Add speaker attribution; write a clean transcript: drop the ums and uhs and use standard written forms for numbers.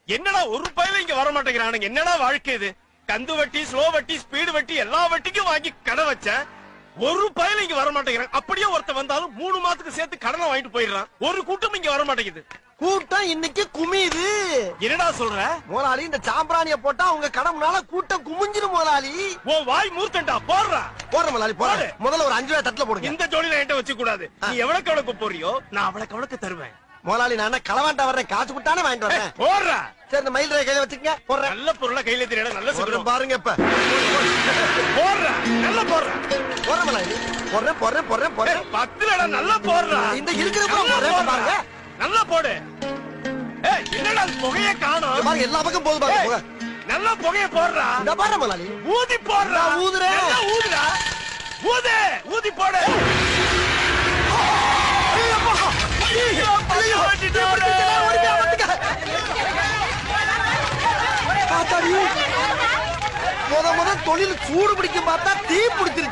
Speaker 1: என்னடா ஒரு பையில இங்க வர மாட்டேங்கிறானுங்க. என்னடா வாழ்க்கை இது? கந்து வட்டி, ஸ்லோ வட்டி, ஸ்பீடு வட்டி எல்லா வட்டிக்கும் வாங்கி கடை வச்சேன். ஒரு பையில இங்க வர மாட்டேங்கிறான். அப்படியே ஒருத்த வந்தாலும் 3 மாசத்துக்கு சேர்த்து கடனை வாங்கிட்டு போயிடுறான். ஒரு கூட்டம் இங்க வர மாட்டேங்குது.
Speaker 2: கூட்டம் இன்னைக்கு குமியுது.
Speaker 1: என்னடா சொல்ற
Speaker 2: முதலாளி? இந்த சாம்பிராணிய போட்டா உங்க கடமுனால கூட்டம் குமிஞ்சிரும் முதலாளி.
Speaker 1: உன் வாய் மூர்த்தண்டா. போடுறா.
Speaker 2: போடுற முதலாளி போடு. முதல்ல ஒரு 5 ரூபாய் தட்டுல போடுங்க.
Speaker 1: இந்த ஜோடியில என்கிட்ட வச்சு கூடாது. நீ எவ்வளவுக்கு எவ்வளவுக்கு போறியோ நான் அவ்வளவுக்கு தருவேன்.
Speaker 2: முதலாளி நான் களவாண்டா வர்றேன், காசு கொடுத்தானே வாங்கிட்டு வரேன்.
Speaker 1: போடுறா.
Speaker 2: சரி இந்த மயில் ரேகை கையில வச்சுக்கங்க. போடுறேன்.
Speaker 1: நல்ல பொருளை கையில தெரியல. நல்ல சொல்றேன்
Speaker 2: பாருங்க. இப்ப
Speaker 1: போடுறா. நல்லா போடுறா.
Speaker 2: போடுற முதலாளி. போடுறேன் போடுறேன் போடுறேன் போடுறேன்.
Speaker 1: 10 லடா. நல்லா போடுறா.
Speaker 2: இந்த இருக்கிற போடுறேன் பாருங்க.
Speaker 1: நல்லா போடு. ஏய் என்னடா புகைய காணோம்?
Speaker 2: பாருங்க எல்லா பக்கம் போகுது பாருங்க.
Speaker 1: நல்லா புகைய போடுறா.
Speaker 2: இந்த பாருங்க முதலாளி.
Speaker 1: ஊதி போடுறா.
Speaker 2: ஊதுறேன்.
Speaker 1: ஊதுடா. ஊது. ஊதி போடு. முத தொழில் சூடு பிடிக்கும் பார்த்தா தீ பிடிச்சிருச்சு.